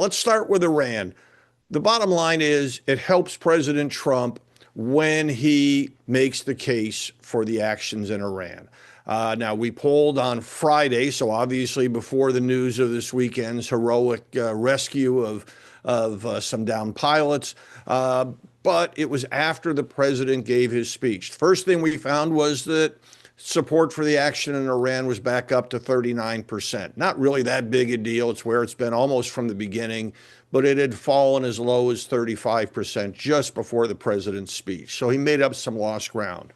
let's start with Iran. The bottom line is it helps President Trump when he makes the case for the actions in Iran. Now, we polled on Friday, so obviously before the news of this weekend's heroic rescue of some downed pilots, but it was after the president gave his speech. First thing we found was that support for the action in Iran was back up to 39%. Not really that big a deal. It's where it's been almost from the beginning, but it had fallen as low as 35% just before the president's speech. So he made up some lost ground.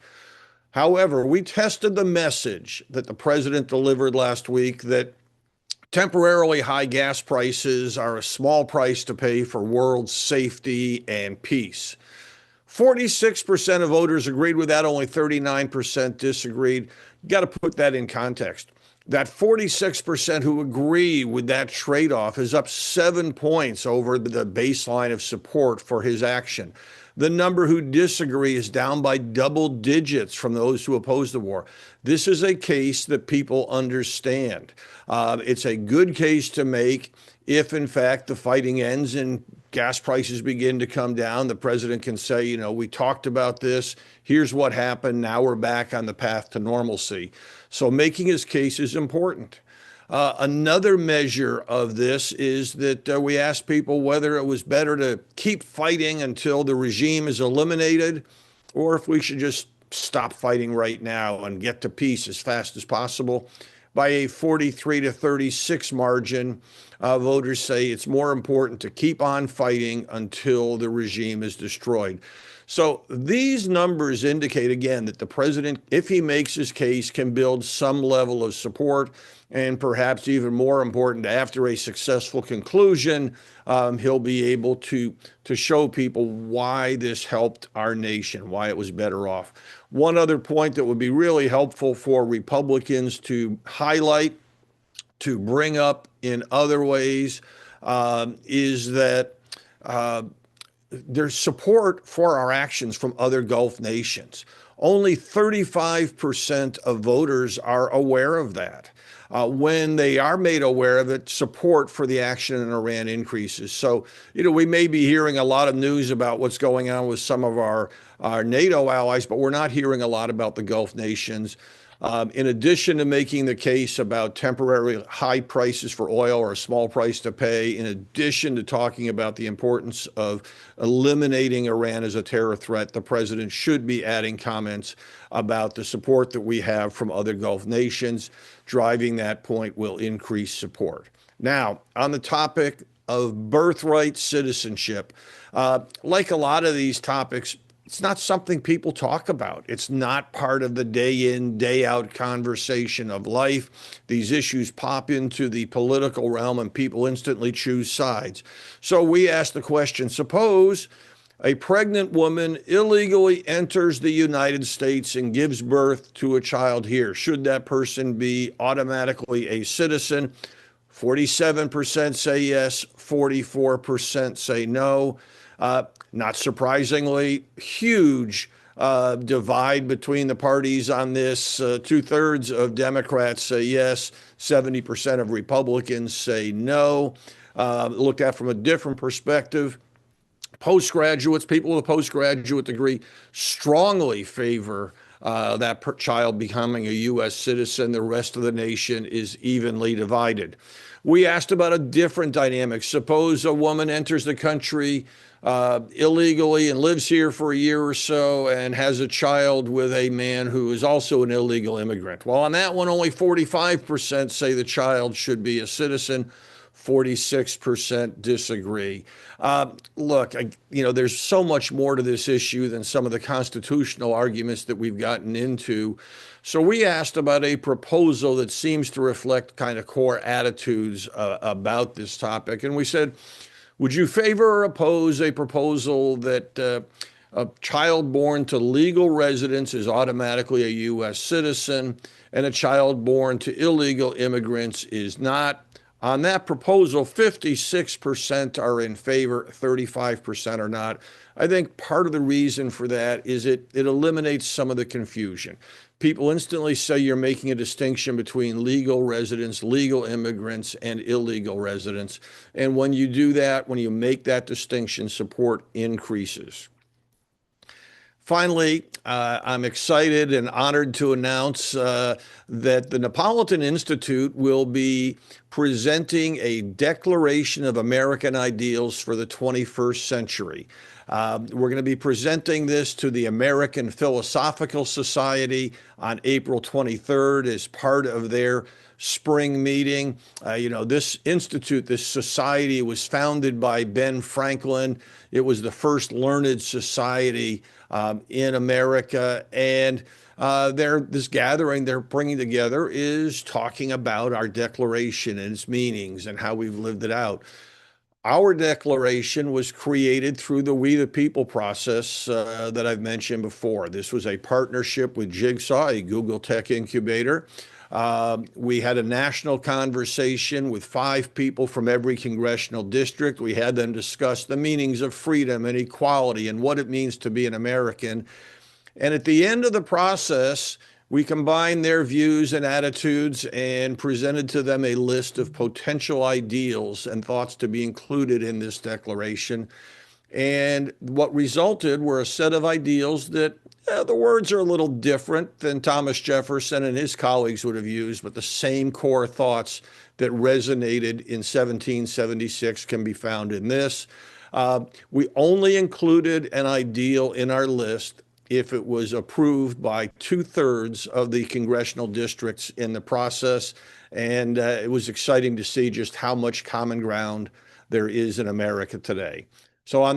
However, we tested the message that the president delivered last week that temporarily high gas prices are a small price to pay for world safety and peace. 46% of voters agreed with that, only 39% disagreed. You got to put that in context. That 46% who agree with that trade-off is up 7 points over the baseline of support for his action. The number who disagree is down by double digits from those who oppose the war. This is a case that people understand. It's a good case to make if, in fact, the fighting ends and gas prices begin to come down. The president can say, you know, we talked about this. Here's what happened. Now we're back on the path to normalcy. So making his case is important. Another measure of this is that we asked people whether it was better to keep fighting until the regime is eliminated or if we should just stop fighting right now and get to peace as fast as possible. By a 43 to 36 margin, voters say it's more important to keep on fighting until the regime is destroyed. So these numbers indicate, again, that the president, if he makes his case, can build some level of support. And perhaps even more important, after a successful conclusion, he'll be able to show people why this helped our nation, why it was better off. One other point that would be really helpful for Republicans to highlight, to bring up in other ways, is that there's support for our actions from other Gulf nations. Only 35% of voters are aware of that. When they are made aware of it, support for the action in Iran increases. So, we may be hearing a lot of news about what's going on with some of our NATO allies, but we're not hearing a lot about the Gulf nations. In addition to making the case about temporary high prices for oil or a small price to pay, in addition to talking about the importance of eliminating Iran as a terror threat, the president should be adding comments about the support that we have from other Gulf nations. Driving that point will increase support. Now, on the topic of birthright citizenship, like a lot of these topics, it's not something people talk about. It's not part of the day in, day out conversation of life. These issues pop into the political realm and people instantly choose sides. So we asked the question, suppose a pregnant woman illegally enters the United States and gives birth to a child here. Should that person be automatically a citizen? 47% say yes, 44% say no. Not surprisingly, huge divide between the parties on this. 2/3 of Democrats say yes, 70% of Republicans say no. Looked at from a different perspective, postgraduates, people with a postgraduate degree, strongly favor that child becoming a U.S. citizen. The rest of the nation is evenly divided. We asked about a different dynamic. Suppose a woman enters the country illegally and lives here for a year or so and has a child with a man who is also an illegal immigrant. Well, on that one, only 45% say the child should be a citizen. 46% disagree. Look, there's so much more to this issue than some of the constitutional arguments that we've gotten into. So we asked about a proposal that seems to reflect kind of core attitudes about this topic. And we said, would you favor or oppose a proposal that a child born to legal residents is automatically a U.S. citizen and a child born to illegal immigrants is not? On that proposal, 56% are in favor, 35% are not. I think part of the reason for that is it eliminates some of the confusion. People instantly say you're making a distinction between legal residents, legal immigrants, and illegal residents. And when you do that, when you make that distinction, support increases. Finally, I'm excited and honored to announce that the Napolitan Institute will be presenting a Declaration of American Ideals for the 21st century. We're going to be presenting this to the American Philosophical Society on April 23rd as part of their spring meeting. This institute, this society was founded by Ben Franklin. It was the first learned society in America. And this gathering they're bringing together is talking about our Declaration and its meanings and how we've lived it out. Our declaration was created through the We the People process that I've mentioned before. This was a partnership with Jigsaw, a Google Tech incubator. We had a national conversation with 5 people from every congressional district. We had them discuss the meanings of freedom and equality and what it means to be an American. And at the end of the process, we combined their views and attitudes and presented to them a list of potential ideals and thoughts to be included in this declaration. And what resulted were a set of ideals that the words are a little different than Thomas Jefferson and his colleagues would have used, but the same core thoughts that resonated in 1776 can be found in this. We only included an ideal in our list if it was approved by 2/3 of the congressional districts in the process. And it was exciting to see just how much common ground there is in America today. So on